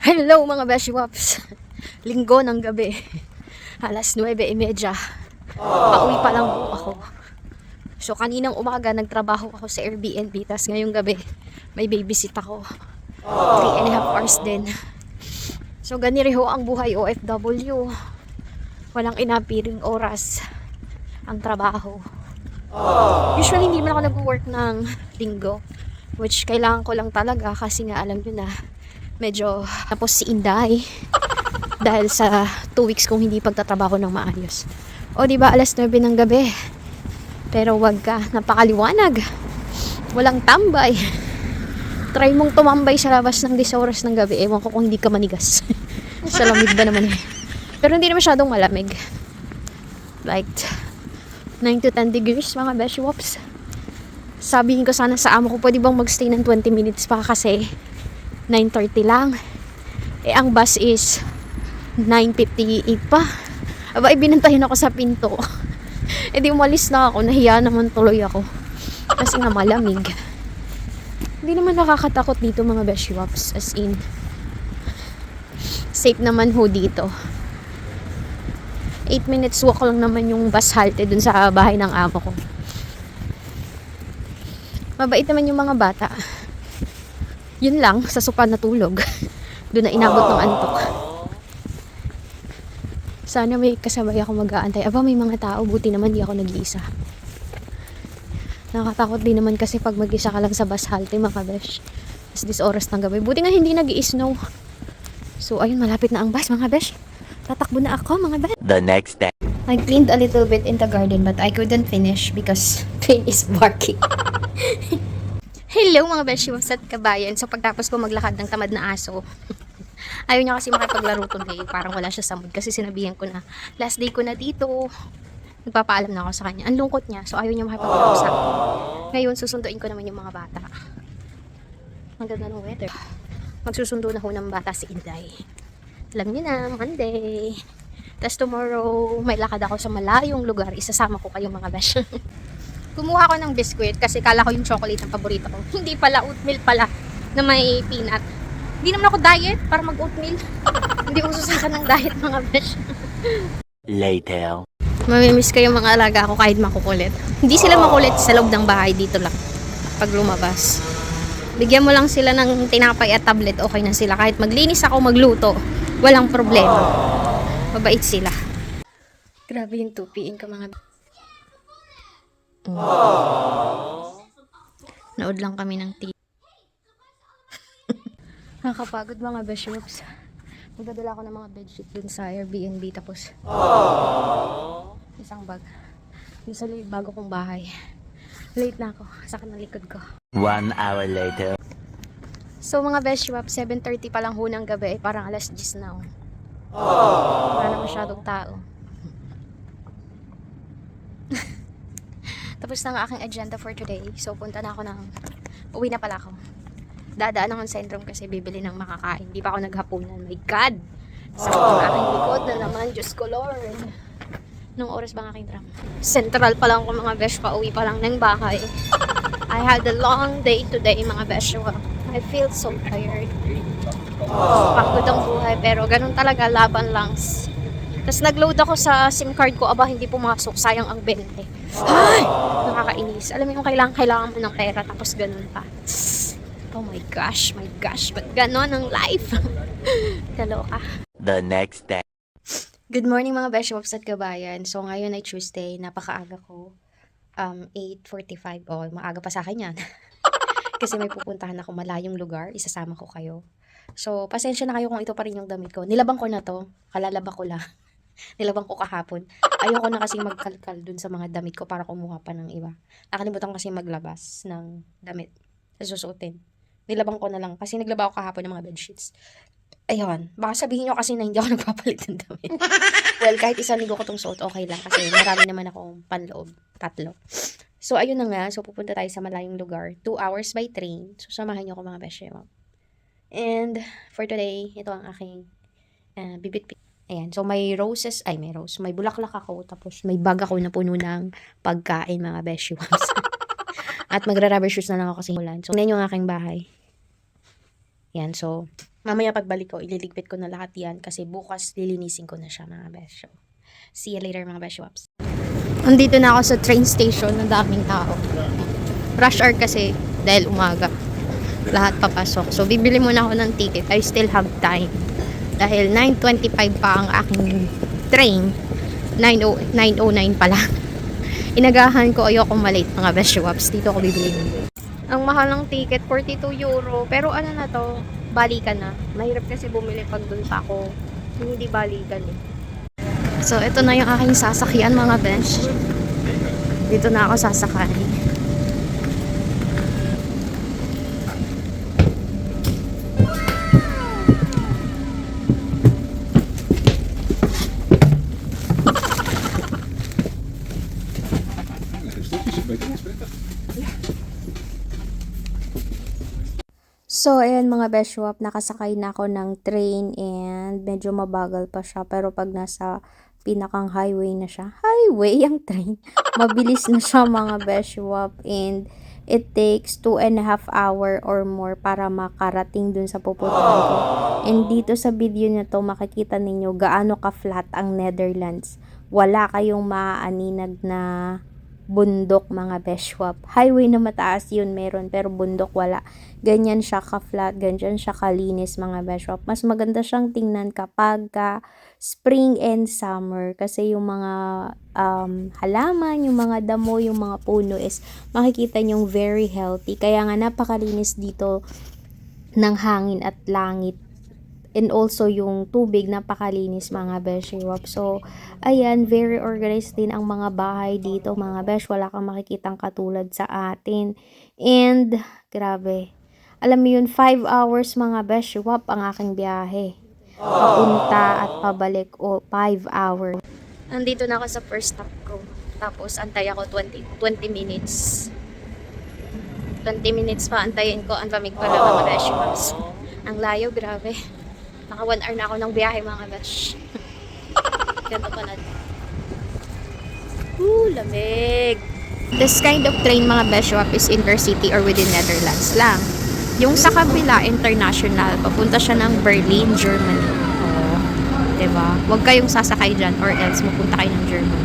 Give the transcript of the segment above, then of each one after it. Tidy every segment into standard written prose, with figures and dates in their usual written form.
Hello mga Beshi Waps. Linggo ng gabi. Alas 9:30. Pauwi pa lang po ako. So kaninang umaga nagtrabaho ako sa Airbnb. Tas ngayong gabi may babysit ako. 3.5 hours din. So ganito ang buhay OFW. Walang inapiring oras ang trabaho. Usually hindi man ako nag-work ng linggo. Which kailangan ko lang talaga kasi nga alam nyo na medyo tapos si Inday dahil sa 2 weeks kong hindi pagtatrabaho ng maayos. O diba alas 9 ng gabi, pero wag ka, napakaliwanag, walang tambay. Try mong tumambay sa labas ng 10 oras ng gabi, ewan ko kung hindi ka manigas. Sa lamig ba naman eh, pero hindi na masyadong malamig, like 9 to 10 degrees mga beshi wops. Sabihin ko sana sa amo ko, pwede bang magstay ng 20 minutes pa kasi 9:30 lang. Eh, ang bus is 9:58 pa. Aba, ibinantahin ako sa pinto. Eh, di umalis na ako. Nahiya naman tuloy ako. Kasi nga malamig. Hindi naman nakakatakot dito mga beshi wops. As in, safe naman ho dito. 8 minutes walk lang naman yung bus halte dun sa bahay ng amo ko. Mabait naman yung mga bata. Yun lang, sa sopa natulog. Doon na inabot ng antok. Sana may kasabay ako mag-aantay. Aba, may mga tao. Buti naman di ako nag-iisa. Nakakatakot din naman kasi pag mag-isa ka lang sa bus halte, mga besh. As this oras ng gabi. Buti nga hindi nag-i-snow. So, ayun, malapit na ang bus, mga besh. Tatakbo na ako, mga besh. The next day. I cleaned a little bit in the garden but I couldn't finish because Finn is barking. Hello mga beshi wops at kabayan. So pagtapos ko maglakad ng tamad na aso, ayaw niya kasi makipaglaro today. Parang wala siya sa mood kasi sinabihan ko na last day ko na dito. Nagpapaalam na ako sa kanya. Ang lungkot niya. So ayaw niya makipaglaro sa akin. Ngayon susunduin ko naman yung mga bata. Ang ganda ng weather. Magsusundo na ho ng bata si Inday. Alam niyo na, Monday. Tapos tomorrow may lakad ako sa malayong lugar. Isasama ko kayong mga besh. Kumuha ko ng biscuit kasi kala ko yung chocolate ang paborito ko. Hindi pala, oatmeal pala na may peanut. Hindi naman ako diet para mag-oatmeal. Hindi ko susunod ng diet mga besh. Later. Mamimiss ko yung mga alaga ko kahit makukulit. Hindi sila makulit sa loob ng bahay, dito lang. Pag lumabas. Bigyan mo lang sila ng tinapay at tablet, okay na sila. Kahit maglinis ako, magluto, walang problema. Mabait sila. Grabe yung tupiin ka mga Naod lang kami ng tea. Nakakapagod mga beshops. Magdadala ako ng mga bedsheet dun sa Airbnb tapos isang bag. Dun sa bago kong bahay. Late na ako. Sakit ng likod ko. 1 hour later. So mga beshops, 7:30 pa lang ho ng gabi. Parang alas 10 na. Wala na masyadong tao. Tapos na ang aking agenda for today. So, punta na ako uwi na pala ako. Dadaan ako sa Centrum kasi bibili ng makakain. Di pa ako naghapunan. My God! Sakit ng aking likod na naman. Diyos ko, Lord. Nung oras ba ang aking tram? Central pa lang ako mga besh. Pauwi pa lang ng bahay. I had a long day today mga besh. I feel so tired. Pagod ang buhay. Pero ganun talaga. Laban lang. Tapos nag-load ako sa SIM card ko. Aba, hindi pumasok. Sayang ang 20. Ay! Nakakainis. Alam mo yung kailangan mo ng pera. Tapos ganun pa. Oh my gosh. Ba't ganun ang life? Kaloka. The next day. Good morning mga beshops at kabayan. So ngayon ay Tuesday. Napakaaga ko. 8:45. Oh, maaga pa sa akin yan. Kasi may pupuntahan ako malayong lugar. Isasama ko kayo. So, pasensya na kayo kung ito pa rin yung damit ko. Nilabang ko na to. Kalalaba ko lang. Nilabang ko kahapon. Ayoko na kasi magkalkal dun sa mga damit ko para kumuha pa ng iba. Nakalimutan kasi maglabas ng damit sa susuotin. Nilabang ko na lang kasi naglaba ako kahapon ng mga bedsheets. Ayun. Baka sabihin nyo kasi na hindi ako nagpapalit ng damit. Well, kahit isang linggo ko itong suot, okay lang. Kasi marami naman akong panloob. 3. So, ayun na nga. So, pupunta tayo sa malayong lugar. 2 hours by train. So, samahan nyo ako mga beshewa. And, for today, ito ang aking bibit-bit. Ayan, so may roses, may bulaklak ako, tapos may bag ako na puno ng pagkain, mga beshi ones. At magra-rubber shoes na lang ako kasi ulan. So, tingnan nyo ang aking bahay. Ayan, so, Mamaya pagbalik ko, ililigpit ko na lahat yan kasi bukas lilinisin ko na siya mga besyo. See you later mga besyops. Andito na ako sa train station, ang daming tao. Rush hour kasi dahil umaga. Lahat papasok. So bibili muna ako ng ticket. I still have time. Dahil 9:25 pa ang aking train. 9:09 pa lang. Inagahan ko, ayoko malate mga besyops. Dito ako bibili. Ang mahal ng ticket, 42 euro. Pero ano na to, balikan na. Mahirap kasi bumili pag dun pa ako. Hindi balikan eh. So, ito na yung aking sasakyan mga besh. Dito na ako sasakay. So, ayan mga beshwap, nakasakay na ako ng train and medyo mabagal pa siya. Pero pag nasa pinakang highway na siya, highway ang train, mabilis na siya mga beshwap. And it takes 2.5 hour or more para makarating dun sa pupuntahan ko. And dito sa video na to, makikita ninyo gaano ka-flat ang Netherlands. Wala kayong maaaninag na bundok mga beshwap. Highway na mataas yun meron, pero bundok wala. Ganyan siya ka-flat, ganyan siya kalinis mga beshwap. Mas maganda siyang tingnan kapag spring and summer kasi yung mga halaman, yung mga damo, yung mga puno is makikita nyong very healthy. Kaya nga napakalinis dito ng hangin at langit. And also yung tubig napakalinis mga beshwap. So ayan, very organized din ang mga bahay dito mga besh. Wala kang makikitang katulad sa atin. And grabe. Alam mo yun, 5 hours mga beshwap ang aking biyahe. Papunta at pabalik o 5 hours. Nandito na ako sa first stop ko. Tapos antay ako 20 minutes. 20 minutes pa antayin ko. Ang lamig pala mga beshwaps. Ang layo, grabe. Naka 1 hour na ako ng biyahe mga besh. Ganto pala. Lamig. This kind of train mga beshwap is intercity or within Netherlands lang. Yung sa kabila, international, papunta siya ng Berlin, Germany. Oo. Diba? Huwag kayong sasakay dyan or else mapunta kayo ng Germany.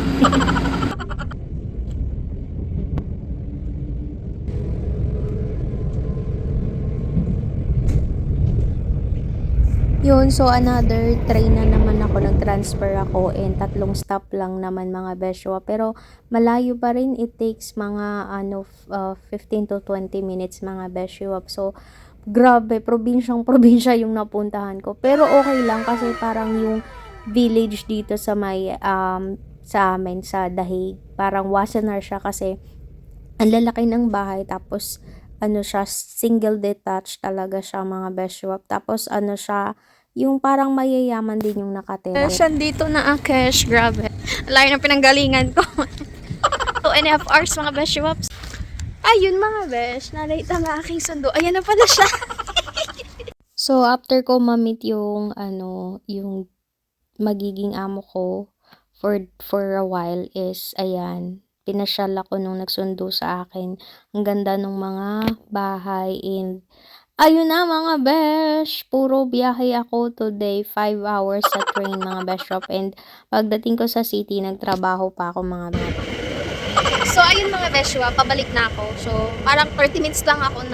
Yun, so another train na naman ako, nag-transfer ako and 3 stop lang naman mga beshwa. Pero malayo pa rin, it takes mga 15 to 20 minutes mga beshwa. So grabe, probinsya yung napuntahan ko. Pero okay lang kasi parang yung village dito sa may sa amin sa Dahig, parang Wassenaar siya kasi ang lalaki ng bahay, tapos ano siya, single detached talaga siya mga beshwa. Tapos ano siya, yung parang mayayaman din yung nakatira. Dito na ang cash, grabe. Layo ng pinanggalingan ko. 2.5 hours mga beshwaps. Ayun mga besh, nalate ang aking sundo. Ayan na pala siya. So after ko ma-meet yung yung magiging amo ko for a while is ayan, pinasyal ako nung nagsundo sa akin. Ang ganda ng mga bahay and ayun na mga besh, puro biyahe ako today, 5 hours sa train mga beshwap. And pagdating ko sa city, nagtrabaho pa ako mga besh. So ayun mga beshwap, pabalik na ako. So parang 30 minutes lang ako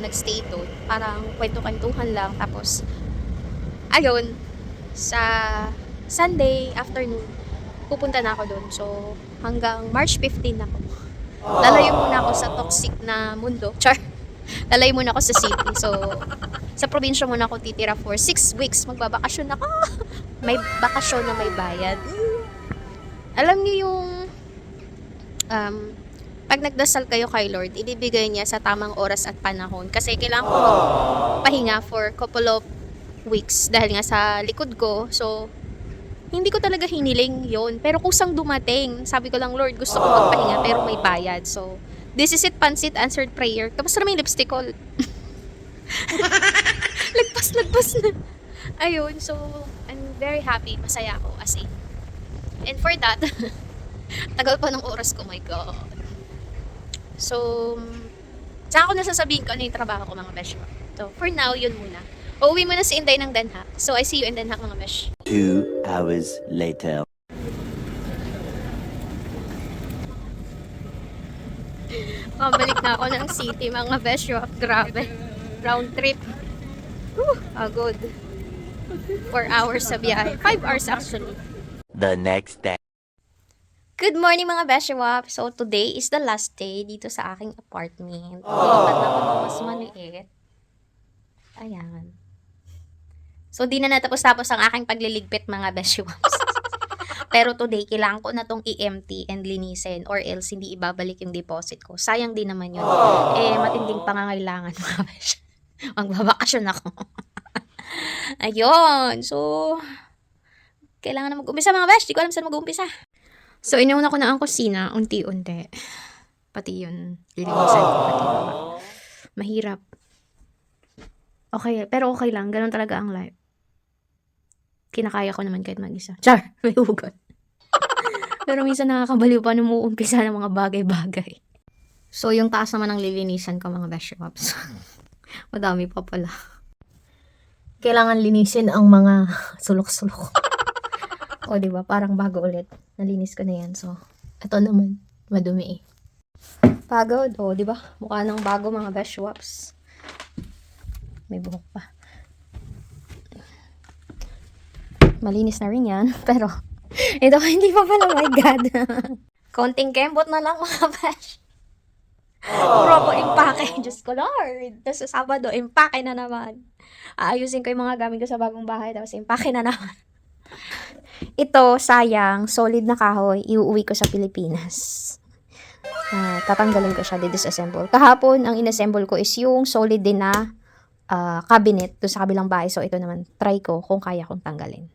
nagstay doon. Parang kwento-kwentuhan lang. Tapos ayun, sa Sunday afternoon, pupunta na ako doon. So hanggang March 15 ako. Lalayo muna ako sa toxic na mundo. Char. Lalayo muna ako sa city. So, sa probinsya muna ako titira for 6 weeks. Magbabakasyon ako. May bakasyon na may bayad. Alam niyo yung pag nagdasal kayo kay Lord, ibibigay niya sa tamang oras at panahon. Kasi kailangan ko magpahinga for couple of weeks dahil nga sa likod ko. So, hindi ko talaga hiniling yon. Pero kusang dumating. Sabi ko lang, Lord, gusto ko magpahinga pero may bayad. So, this is it, pansit, answered prayer. Tapos naman yung lipstick ko. Lagpas na. Ayun, so, I'm very happy. Masaya ako as in. And for that, tagal pa ng oras ko, my God. So, saan ko nasasabihin ko ano yung trabaho ko mga besh. So, for now, yun muna. Uuwi mo na si Inday ng Den Haag. So, I see you in Den Haag, mga besh. 2 hours later. Kabalik na ako ng city, mga besh. Grabe. Round trip. Good. 4 hours sa biyahe. 5 hours actually. The next day. Good morning mga Beshwap! So today is the last day dito sa aking apartment. Nilipat na ako ng mas maliit. Ayan. So di na natapos-tapos ang aking pagliligpit mga Beshwaps. Pero today, kailangan ko na tong i-empty and linisin or else hindi ibabalik yung deposit ko. Sayang din naman yun. Matinding pangangailangan mga besh. Magbabakasyon ako. Ayun. So, kailangan na mag-umpisa mga besh. Di ko alam saan mag-umpisa. So, inuuna ko na ang kusina, unti-unti. Pati yun, lilinisan ko pati baba. Mahirap. Okay, pero okay lang. Ganun talaga ang life. Kinakaya ko naman kahit mag-isa. Char! May hugot. Pero minsan nakakabaliw pa nung uumpisa ng mga bagay-bagay. So, yung taas naman ang lilinisan ko mga Beshwaps. Madami pa pala. Kailangan linisin ang mga sulok-sulok. O, diba? Parang bago ulit. Nalinis ko na yan. So, ito naman. Madumi eh. Pagod. O, diba? Mukha ng bago mga Beshwaps. May buhok pa. Malinis na rin yan. Pero, ito hindi pa pala. My God. Konting kembot na lang mga Besh. Puro ako impake. Diyos ko, Lord. Tapos sa Sabado, impake na naman. Aayusin ko yung mga gamit ko sa bagong bahay. Tapos impake na naman. Ito, sayang, solid na kahoy, iuwi ko sa Pilipinas. Tatanggalin ko siya, disassemble. Kahapon, ang inassemble ko is yung solid din na cabinet doon sa kabilang bahay. So, ito naman, try ko kung kaya kong tanggalin.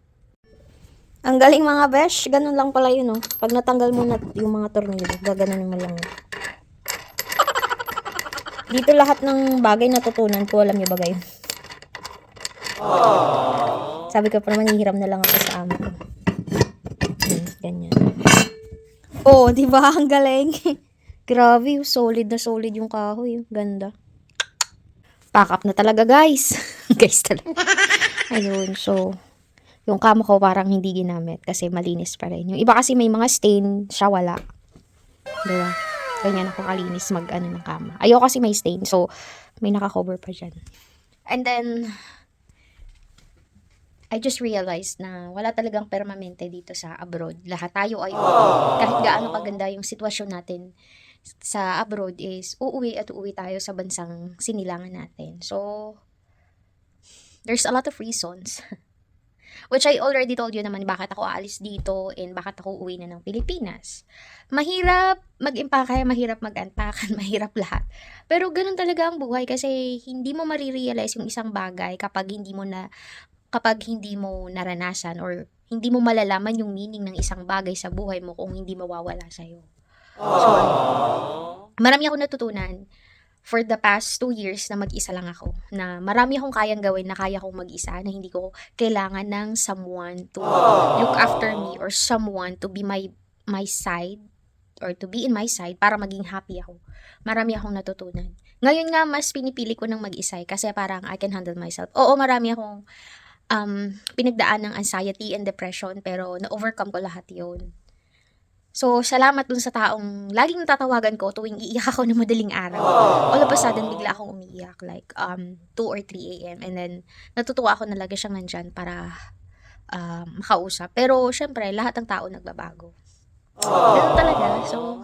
Ang galing mga besh, ganun lang pala yun, oh. Pag natanggal mo na yung mga tornilyo, gaganunin mo lang. Dito lahat ng bagay natutunan ko, alam niyo ba gayon? Sabi ko pa naman, hihiram na lang ako sa amo ko. Ganyan. Oh, di ba? Ang galing. Grabe, solid na solid yung kahoy. Ganda. Pack up na talaga, guys. Guys talaga. Ayun, so, yung kama ko parang hindi ginamit kasi malinis pa rin. Yung iba kasi may mga stain, siya wala. Diba? Ganyan ako kalinis mag-ano ng kama. Ayaw kasi may stain, so, may nakakover pa dyan. And then, I just realized na wala talagang permanente dito sa abroad. Lahat tayo ay kahit gaano kaganda yung sitwasyon natin sa abroad is uuwi at uuwi tayo sa bansang sinilangan natin. So, there's a lot of reasons. Which I already told you naman bakit ako aalis dito and bakit ako uuwi na ng Pilipinas. Mahirap mag-impake, mahirap mag-unpack, mahirap lahat. Pero ganun talaga ang buhay kasi hindi mo marirealize yung isang bagay kapag hindi mo naranasan or hindi mo malalaman yung meaning ng isang bagay sa buhay mo kung hindi mawawala sa'yo. So, marami akong natutunan for the past 2 years na mag-isa lang ako. Na marami akong kayang gawin na kaya kong mag-isa na hindi ko kailangan ng someone to look after me or someone to be my side or to be in my side para maging happy ako. Marami akong natutunan. Ngayon nga, mas pinipili ko ng mag-isa kasi parang I can handle myself. Oo, marami akong pinagdaan ng anxiety and depression pero na-overcome ko lahat yun. So, salamat dun sa taong laging natatawagan ko tuwing iiyak ako ng madaling araw. All of a sudden, bigla akong umiiyak like 2 or 3 a.m. And then, natutuwa ako na lagi siyang nandyan para makausap. Pero, syempre, lahat ng tao nagbabago. Ganun talaga. So,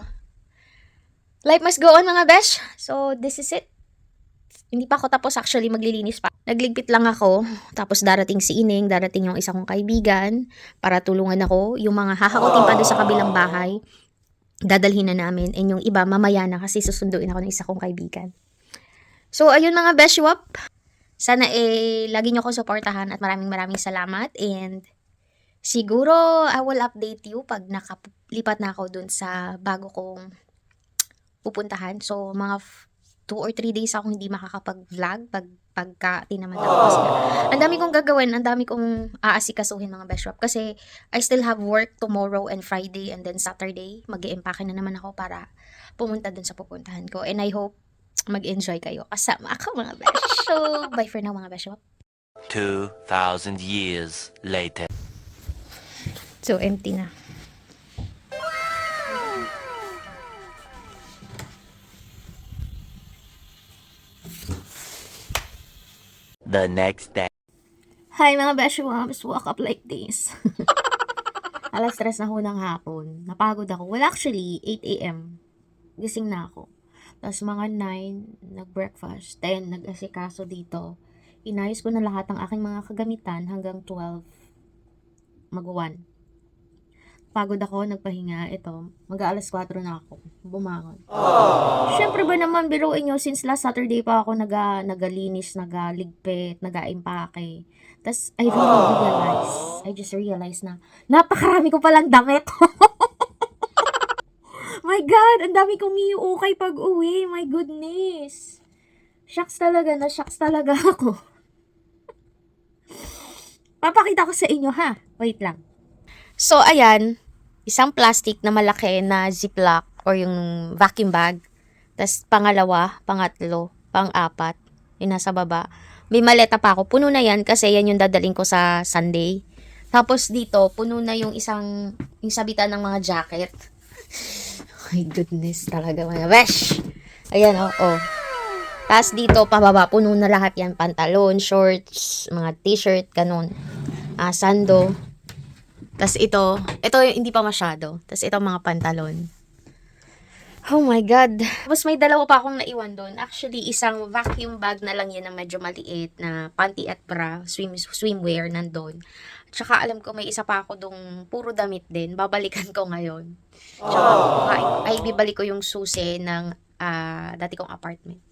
life must go on mga besh. So, this is it. Hindi pa ako tapos actually maglilinis pa. Nagligpit lang ako, tapos darating si Ining, darating yung isa kong kaibigan para tulungan ako. Yung mga hahakutin pa doon sa kabilang bahay, dadalhin na namin. And yung iba, mamaya na kasi susunduin ako ng isa kong kaibigan. So, ayun mga Beshwap. Sana lagi nyo akong supportahan at maraming salamat. And siguro, I will update you pag nakalipat na ako dun sa bago kong pupuntahan. So, mga 2 or 3 days ako hindi makakapag-vlog pagka tinaman ako kasi ang dami kong gagawin, ang dami kong aasikasuhin mga Beshwap kasi I still have work tomorrow and Friday and then Saturday mag-i-empake na naman ako para pumunta dun sa pupuntahan ko and I hope mag-enjoy kayo kasama ako mga Besh. So, bye for now mga Beshwap. 2,000 years later. So, empty na. The next day. Hi mga beshi moms, woke up like this. Alas 3 na ho ng hapon. Napagod ako. Well, actually, 8 a.m. Gising na ako. Tapos mga 9, nag-breakfast. 10, nag-asikaso dito. Inayos ko na lahat ng aking mga kagamitan hanggang 12. Mag-1. Pagod ako, nagpahinga. Ito, mag-aalas 4 na ako. Bumangon. Siyempre ba naman, biruin nyo, since last Saturday pa ako nagalinis, nagaligpit, nag-aimpake. Tapos, I just realized na, napakarami ko palang damit. My God, ang dami kong iuukay pag uwi. My goodness. Shucks talaga ako. Papakita ko sa inyo, ha? Wait lang. So, ayan, isang plastic na malaki na ziplock or yung vacuum bag. Tapos, pangalawa, pangatlo, pang-apat, yung nasa baba. May maleta pa ako. Puno na yan kasi yan yung dadaling ko sa Sunday. Tapos dito, puno na yung yung sabitan ng mga jacket. My goodness talaga mga besh. Ayan oh. Tapos dito, pababa, puno na lahat yan. Pantalon, shorts, mga t-shirt, ganun. Sando. Tapos ito hindi pa masyado. Tapos ito mga pantalon. Oh my God. Tapos may dalawa pa akong naiwan doon. Actually, isang vacuum bag na lang yan na medyo maliit na panty at bra, swimwear nandun. Tsaka alam ko may isa pa ako dong puro damit din. Babalikan ko ngayon. Tsaka bibalik ko yung susi ng dati kong apartment.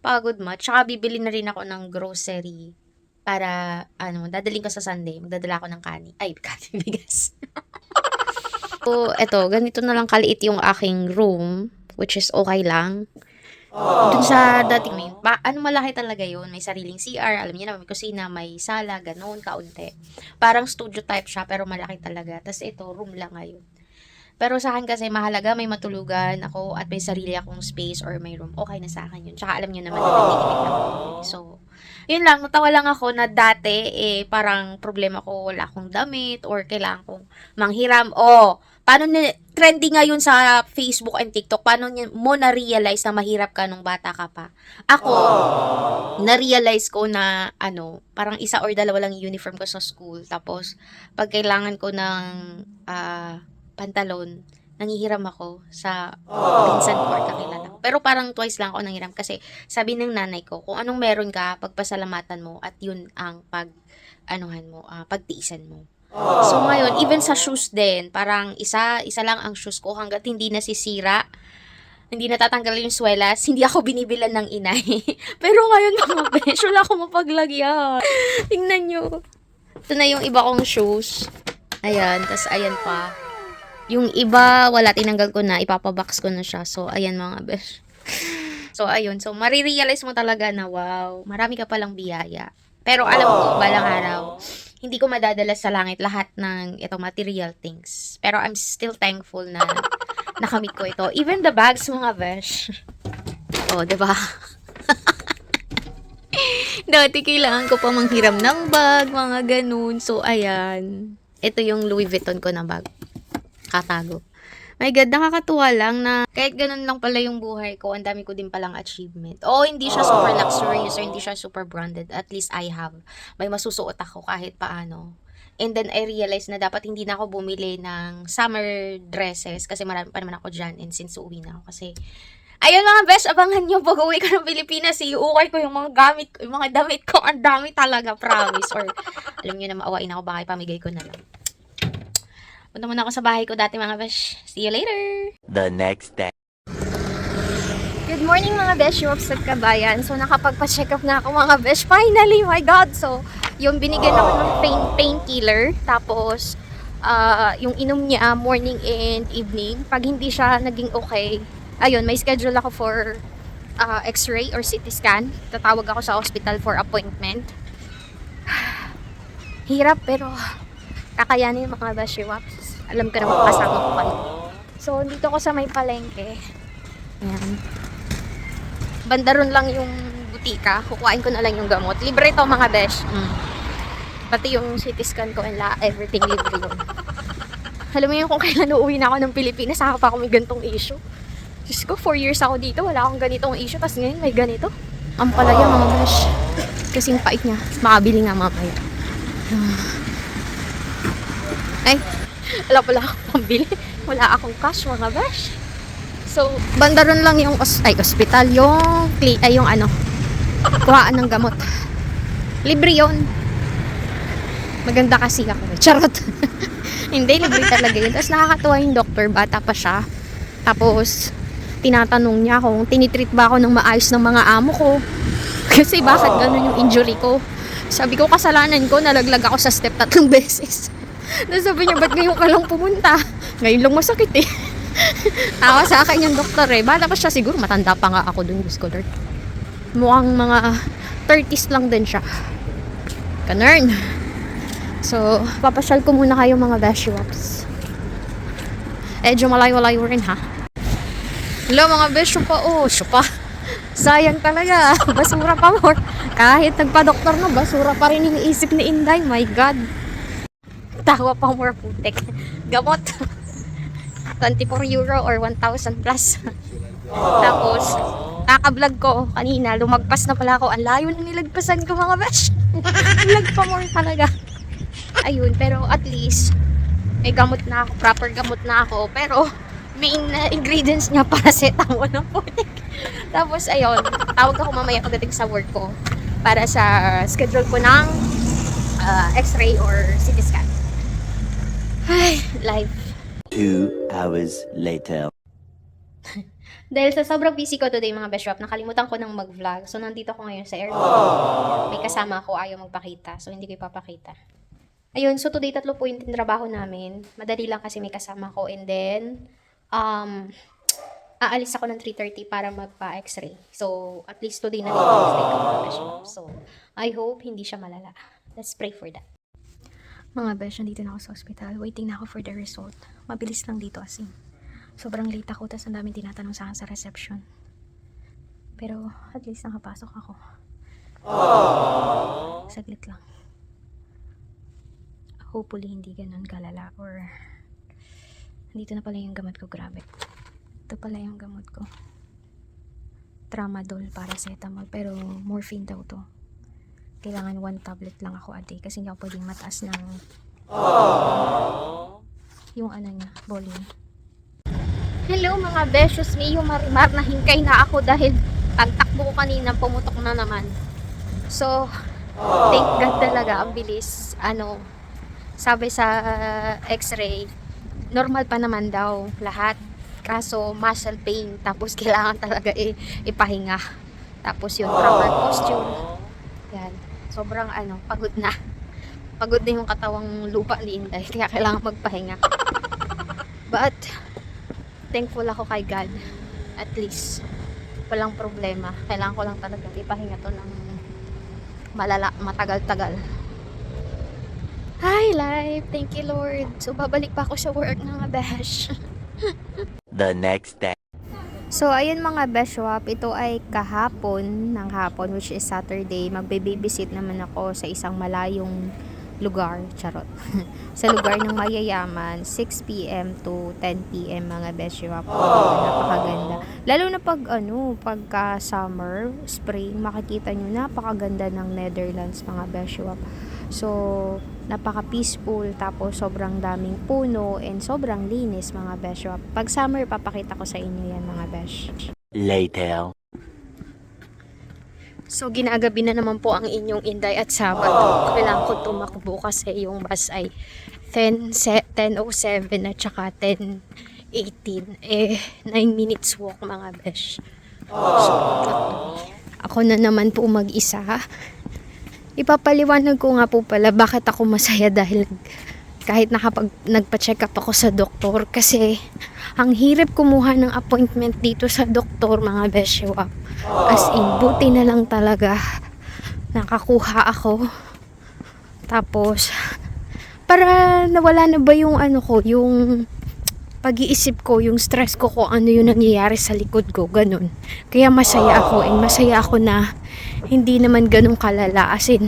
Pagod ma. Tsaka bibili na rin ako ng grocery para, dadaling ko sa Sunday. Magdadala ako ng bigas. So, eto, ganito na lang kaliit yung aking room, which is okay lang. Dun sa dating malaki talaga yun. May sariling CR, alam niyo na, may kusina, may sala, ganun, kaunti. Parang studio type siya, pero malaki talaga. Tapos ito, room lang ngayon. Pero sa akin kasi mahalaga, may matulugan ako at may sarili akong space or may room. Okay na sa akin yun. Tsaka alam niyo naman, nagtitipid lang ako. So, yun lang, natawa lang ako na dati, parang problema ko, wala akong damit or kailangan kong manghiram. Paano trending ngayon sa Facebook and TikTok, paano mo na-realize na mahirap ka nung bata ka pa? Ako, na-realize ko na, parang isa or dalawa lang yung uniform ko sa school. Tapos, pag kailangan ko ng pantalon, nangihiram ako sa pinsan ko or kakilala ko. Pero parang twice lang ako nanghiram kasi sabi ng nanay ko, kung anong meron ka, pagpasalamatan mo at yun ang pagtiisan mo. So ngayon, even sa shoes din, parang isa lang ang shoes ko hanggat hindi nasisira, hindi natatanggal yung swelas, hindi ako binibilan ng inay. Pero ngayon mga besh, wala akong mapaglagyan. Tingnan nyo. Ito na yung iba kong shoes. Ayan, tas ayan pa. Yung iba, wala, tinanggal ko na, ipapabox ko na siya. So, ayan mga besh. So, ayun. So, marirealize mo talaga na, wow, marami ka palang biyaya. Pero alam ko, balang araw, hindi ko madadala sa langit lahat ng material things. Pero I'm still thankful na nakamit ko ito. Even the bags, mga besh. Diba? Dati kailangan ko pa manghiram ng bag, mga ganun. So, ayan. Ito yung Louis Vuitton ko na bag. Katago. My God, nakakatuwa lang na kahit ganun lang pala yung buhay ko, ang dami ko din palang achievement. Hindi siya super luxurious or hindi siya super branded. At least I have. May masusuot ako kahit paano. And then I realized na dapat hindi na ako bumili ng summer dresses kasi marami pa naman ako dyan and since uuwi na ako. Kasi, ayun mga besh, abangan nyo pag uwi ko ng Pilipinas, iuukay ko yung mga damit ko. Ang dami talaga, promise. Or, alam nyo na maawain ako, baka ipamigay ko na lang. Punta muna ako sa bahay ko dati mga besh. See you later! The next day. Good morning mga besh, yung sa kabayan. So nakapagpa-check up na ako mga besh. Finally, my God! So, yung binigyan ako ng painkiller. Tapos, yung inom niya morning and evening. Pag hindi siya naging okay, ayun, may schedule ako for x-ray or CT scan. Tatawag ako sa hospital for appointment. Hirap pero kakayanin mga besh. Alam ko naman kasama ko kayo. So, dito ko sa may palengke. Ayan. Bandaron lang yung butika. Kukuhain ko na lang yung gamot. Libre to mga besh. Pati yung CT scan ko and everything libre yun. Alam mo yun, kung kailan uuwi na ako ng Pilipinas, saka pa ako may ganitong issue. Diyos ko, 4 years ako dito, wala akong ganitong issue, tapos ngayon may ganito. Ang palaya mga besh. Kasing pait niya. Makabili nga mamaya. Ay, wala pala akong pambili. Wala akong cash mga besh. So, bandaron lang yung ospital, yung kuhaan ng gamot. Libre yun. Maganda kasi ako. Charot. Hindi, libre talaga yun. Tapos nakakatuwa yung doctor, bata pa siya. Tapos, tinatanong niya kung tinitreat ba ako ng maayos ng mga amo ko. Kasi bakit ganun yung injury ko. Sabi ko, kasalanan ko, nalaglag ako sa step 3 beses. Tapos sabi niya, ba't ngayon ka lang pumunta? Ngayon lang masakit eh. Tawa sa akin yung doktor eh. Bata pa siya siguro, matanda pa nga ako dun, Diyos ko Lord. Mukhang mga 30s lang din siya. Ganun. So, papasyal ko muna kayo mga beshi waps. Medyo malayo-layo rin ha. Hello mga beshi pa. Oh, pa. Sayang talaga. Basura pa more. Kahit nagpa-doktor na, basura pa rin yung isip ni Inday. My God. Tawa pa more putek. Gamot. 24 euro or 1,000 plus. Tapos, kaka-vlog ko kanina, lumagpas na pala ako. Ang layo na nilagpasan ko mga besh. Vlog pa more talaga. Ayun, pero at least, may gamot na ako, proper gamot na ako. Pero, main ingredients niya, paracetamol ng putik. Tapos, ayun, tawag ako mamaya pagdating sa work ko para sa schedule ko ng x-ray or CT scan. Ay, live. 2 hours later. Dahil sa sobrang busy ko today mga beshwap, nakalimutan ko ng mag-vlog. So, nandito ako ngayon sa Airbnb. May kasama ako, ayaw magpakita. So, hindi ko ipapakita. Ayun, so today 3 po yung trabaho namin. Madali lang kasi may kasama ko. And then, aalis ako ng 3:30 para magpa-x-ray. So, at least today na rin stay ko mga beshwap. So, I hope hindi siya malala. Let's pray for that. Mga besh, nandito na ako sa hospital. Waiting na ako for the result. Mabilis lang dito kasi. Sobrang late ako, tapos ang daming tinatanong sa akin sa reception. Pero, at least nakapasok ako. Saglit lang. Hopefully, hindi ganun kalala. Or, nandito na pala yung gamot ko, grabe. Ito pala yung gamot ko. Tramadol, paracetamol. Pero, morphine daw to. Kailangan 1 tablet lang ako a day. Kasi hindi ako pwedeng mataas ng yung niya, volume. Hello mga beshos, Mayo Marimar, nahingkay na ako dahil pagtakbo ko kanina pumutok na naman. So, thank God talaga, ang bilis. Sabi sa x-ray, normal pa naman daw lahat. Kaso, muscle pain. Tapos, kailangan talaga ipahinga. Tapos yun, proper posture. Yan. Sobrang pagod na. Pagod na yung katawang lupa ni Inday. Kaya kailangan magpahinga. But, thankful ako kay God. At least, walang problema. Kailangan ko lang talaga ipahinga to ng matagal-tagal. Hi, life! Thank you, Lord. So, babalik pa ako sa work ng besh. The next day. So, ayun mga beshwap, ito ay kahapon ng hapon, which is Saturday. Magbe-babysit naman ako sa isang malayong lugar, charot. Sa lugar ng mayayaman, 6 p.m. to 10 p.m. mga beshwap. Napakaganda. Lalo na pagka summer, spring, makikita nyo, napakaganda ng Netherlands mga beshwap. So, napaka-peaceful, tapos sobrang daming puno, and sobrang linis mga beshwap. Pag summer, papakita ko sa inyo yan mga besh. Later. So, ginagabi na naman po ang inyong Inday at Sabado. Kailangan ko tumakbo kasi yung bus ay 10:07 at saka 10:18. 9 minutes walk mga besh. So, ako na naman po mag-isa. Ipapaliwanag ko nga po pala bakit ako masaya dahil kahit nagpa-check up ako sa doktor kasi ang hirap kumuha ng appointment dito sa doktor mga beshwap. As in, buti na lang talaga nakakuha ako. Tapos, para nawala na ba yung yung pag-iisip ko, yung stress ko kung ano yung nangyayari sa likod ko, ganun. Kaya masaya ako, and masaya ako na hindi naman ganun kalala. As in,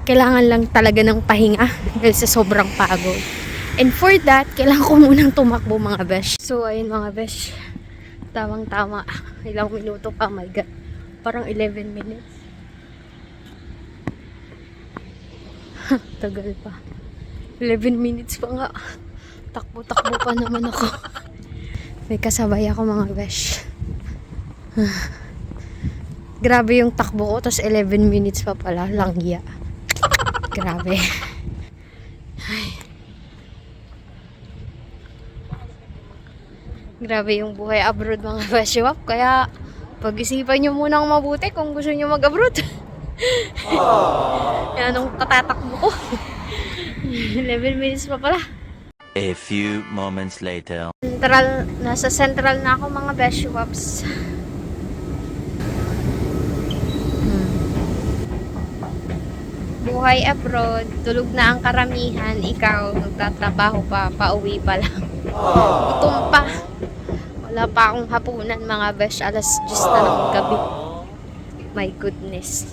kailangan lang talaga ng pahinga dahil sa sobrang pagod. And for that, kailangan ko munang tumakbo mga besh. So, ayun mga besh. Tamang-tama. Ilang minuto pa, my God. Parang 11 minutes. Tagal pa. 11 minutes pa nga. Takbo-takbo pa naman ako. May kasabay ako mga besh. Grabe yung takbo ko, tapos 11 minutes pa pala. Langya. Grabe. Ay. Grabe yung buhay abroad mga beshwap. Kaya pag-isipan nyo munang mabuti kung gusto nyo mag-abroad. Yan ang katatakbo ko. 11 minutes pa pala. A few moments later. Nasa central na ako mga beshwaps. Buhay abroad, tulog na ang karamihan. Ikaw, nagtatrabaho pa, pauwi pa lang. Gutom pa. Wala pa akong hapunan mga besh. Alas 10 na ng gabi. My goodness.